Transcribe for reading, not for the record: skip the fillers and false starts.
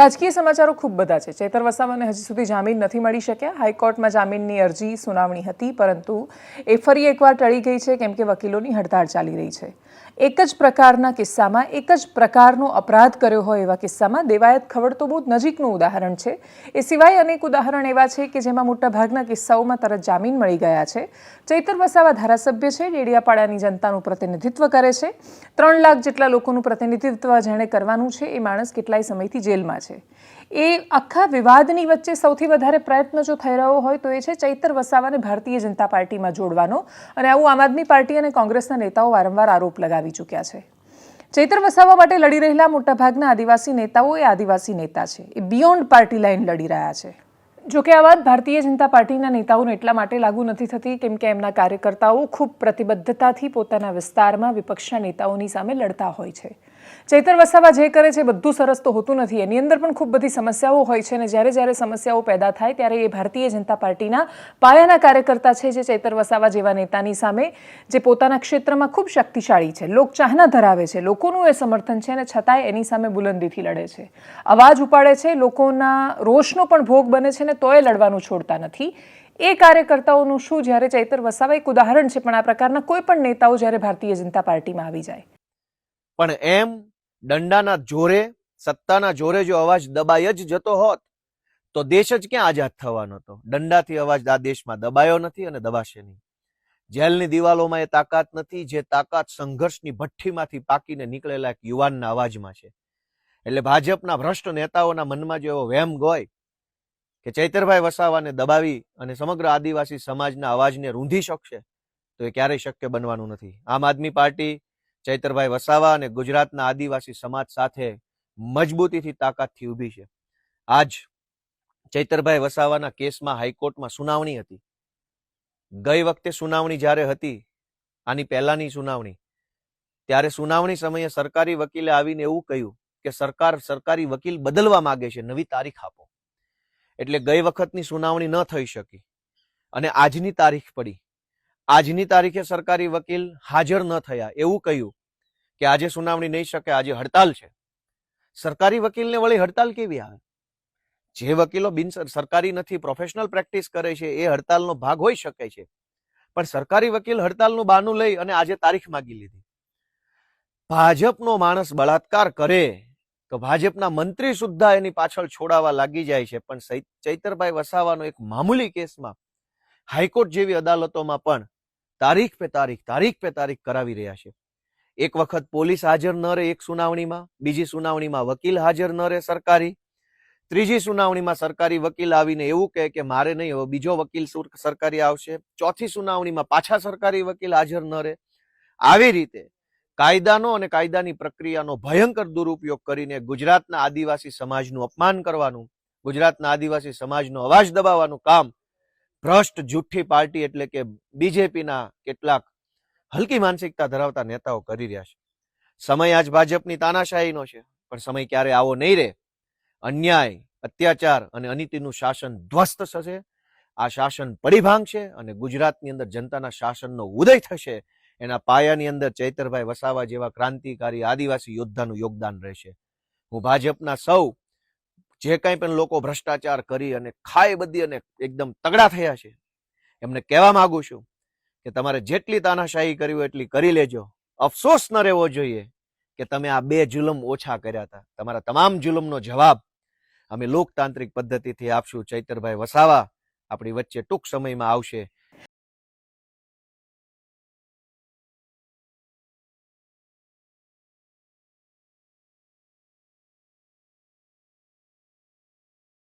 રાજકીય સમાચારો ખૂબ બધા છે। ચેતર વસાવાને હજી સુધી જામીન નથી મળી શક્યા। હાઈકોર્ટમાં જામીનની અરજી સુનાવણી હતી, પરંતુ એ ફરી એકવાર ટળી ગઈ છે કેમ કે વકીલોની હડતાળ ચાલી રહી છે। એક જ પ્રકારના કિસ્સામાં એક જ પ્રકારનો અપરાધ કર્યો હોય એવા કિસ્સામાં દેવાયત ખવડ તો બહુ નજીકનું ઉદાહરણ છે। એ સિવાય અનેક ઉદાહરણ એવા છે કે જેમાં મોટાભાગના કિસ્સાઓમાં તરત જામીન મળી ગયા છે। ચેતર વસાવા ધારાસભ્ય છે, ડેડિયાપાડાની જનતાનું પ્રતિનિધિત્વ કરે છે। 3 લાખ જેટલા લોકોનું પ્રતિનિધિત્વ જેણે કરવાનું છે એ માણસ કેટલાય સમયથી જેલમાં છે। એ આખા વિવાદની વચ્ચે સૌથી વધારે પ્રયત્ન જો થઈ રહ્યો હોય તો એ છે ચેતર વસાવાને ભારતીય જનતા પાર્ટીમાં જોડવાનો, અને આવું આમ આદમી પાર્ટી અને કોંગ્રેસના નેતાઓ વારંવાર આરોપ લગાવી ચૂક્યા છે। ચેતર વસાવા માટે લડી રહેલા મોટાભાગના આદિવાસી નેતાઓ એ આદિવાસી નેતા છે, એ બિયોન્ડ પાર્ટી લાઈન લડી રહ્યા છે। જોકે આ વાત ભારતીય જનતા પાર્ટીના નેતાઓને એટલા માટે લાગુ નથી થતી કેમ કે એમના કાર્યકર્તાઓ ખૂબ પ્રતિબદ્ધતાથી પોતાના વિસ્તારમાં વિપક્ષના નેતાઓની સામે લડતા હોય છે। ચેતર વસાવા જે કરે છે બધું સરસ તો હોતું નથી, એની અંદર પણ ખૂબ બધી સમસ્યાઓ હોય છે, અને જ્યારે જ્યારે સમસ્યાઓ પેદા થાય ત્યારે એ ભારતીય જનતા પાર્ટીના પાયાના કાર્યકર્તા છે જે ચેતર વસાવા જેવા નેતાની સામે, જે પોતાના ક્ષેત્રમાં ખૂબ શક્તિશાળી છે, લોકચાહના ધરાવે છે, લોકોનું એ સમર્થન છે, અને છતાંય એની સામે બુલંદીથી લડે છે, અવાજ ઉપાડે છે, લોકોના રોષનો પણ ભોગ બને છે, ને તોય લડવાનું છોડતા નથી। એ કાર્યકર્તાઓનું શું જ્યારે ચેતર વસાવા એક ઉદાહરણ છે, પણ આ પ્રકારના કોઈ પણ નેતાઓ જ્યારે ભારતીય જનતા પાર્ટીમાં આવી જાય પણ એમ દંડાના જોરે, સત્તાના જોરે જો અવાજ દબાઈ જ જતો હોત તો દેશ જ ક્યાં આઝાદ થવાનો હતો। દંડાથી અવાજ આ દેશમાં દબાયો નથી અને દબાશે નહીં। જેલની દિવાલોમાં એ તાકાત નથી જે તાકાત સંઘર્ષની ભઠ્ઠીમાંથી પાકીને નીકળેલા એક યુવાનના અવાજમાં છે। એટલે ભાજપના ભ્રષ્ટ નેતાઓના મનમાં જો એવો વહેમ હોય કે ચૈતરભાઈ વસાવાને દબાવી અને સમગ્ર આદિવાસી સમાજના અવાજને રૂંધી શકશે તો એ ક્યારેય શક્ય બનવાનું નથી। આમ આદમી પાર્ટી ચૈતરભાઈ વસાવા અને ગુજરાતના આદિવાસી સમાજ સાથે મજબૂતીથી તાકાતથી ઊભી છે। આજ ચૈતરભાઈ વસાવાના કેસમાં હાઈકોર્ટમાં સુનાવણી હતી। ગઈ વખતે સુનાવણી જ્યારે હતી, આની પહેલાની સુનાવણી, ત્યારે સુનાવણી સમયે સરકારી વકીલે આવીને એવું કહ્યું કે સરકારી વકીલ બદલવા માંગે છે, નવી તારીખ આપો। એટલે ગઈ વખતની સુનાવણી ન થઈ શકી અને આજની તારીખ પડી। આજની તારીખે સરકારી વકીલ હાજર ન થયા, એવું કહ્યું કે આજે સુનાવણી નહીં શકે, આજે હડતાલ છે। સરકારી વકીલને વળી હડતાલ કેવી આવે? જે વકીલો બિન સરકારી નથી, પ્રોફેશનલ પ્રેક્ટિસ કરે છે, એ હડતાલનો ભાગ હોઈ શકે છે, પણ સરકારી વકીલ હડતાલનું બહાનું લઈ અને આજે તારીખ માંગી લીધી। ભાજપનો માણસ બળાત્કાર કરે તો ભાજપના મંત્રી સુદ્ધા એની પાછળ છોડાવા લાગી જાય છે, પણ ચૈતરભાઈ વસાવાનો એક મામૂલી કેસમાં હાઈકોર્ટ જેવી અદાલતોમાં પણ તારીખ પે તારીખ કરાવી રહ્યા છે। એક વખત પોલીસ હાજર ન રહે એક સુનાવણીમાં, બીજી સુનાવણીમાં વકીલ હાજર ન રહે સરકારી, ત્રીજી સુનાવણીમાં સરકારી વકીલ આવીને એવું કહે કે મારે નહીં, હવે બીજો વકીલ સરકારી આવશે, ચોથી સુનાવણીમાં પાછા સરકારી વકીલ હાજર ન રહે। આવી રીતે કાયદાનો અને કાયદાની પ્રક્રિયાનો ભયંકર દુરુપયોગ કરીને ગુજરાતના આદિવાસી સમાજનું અપમાન કરવાનું, ગુજરાતના આદિવાસી સમાજનો અવાજ દબાવવાનું કામ ભ્રષ્ટ જુઠ્ઠી પાર્ટી એટલે કે બીજેપીના કેટલાક હલકી માનસિકતા ધરાવતા નેતાઓ કરી રહ્યા છે। સમય આજ ભાજપની તાનાશાહીનો છે, પણ સમય ક્યારે આવો નહીં રહે। અન્યાય, અત્યાચાર અને અનીતિનું શાસન ધ્વસ્ત થશે, આ શાસન પડી ભાંગશે અને ગુજરાતની અંદર જનતાના શાસનનો ઉદય થશે। એના પાયાની અંદર ચૈતરભાઈ વસાવા જેવા ક્રાંતિકારી આદિવાસી યોદ્ધાનું યોગદાન રહેશે। હું ભાજપના સૌ જે કંઈ પણ લોકો ભ્રષ્ટાચાર કરી અને ખાઈ બધી અને એકદમ તગડા થયા છે એમને કહેવા માંગુ છું કે તમારે જેટલી તાનાશાહી કરી હોય એટલી કરી લેજો। અફસોસ ન રહેવો જોઈએ કે તમે આ 2 જુલમ ઓછા કર્યા હતા। તમારા તમામ જુલમનો જવાબ અમે લોકતાંત્રિક પદ્ધતિથી આપશું। ચૈતરભાઈ વસાવા આપણી વચ્ચે ટૂંક સમયમાં આવશે।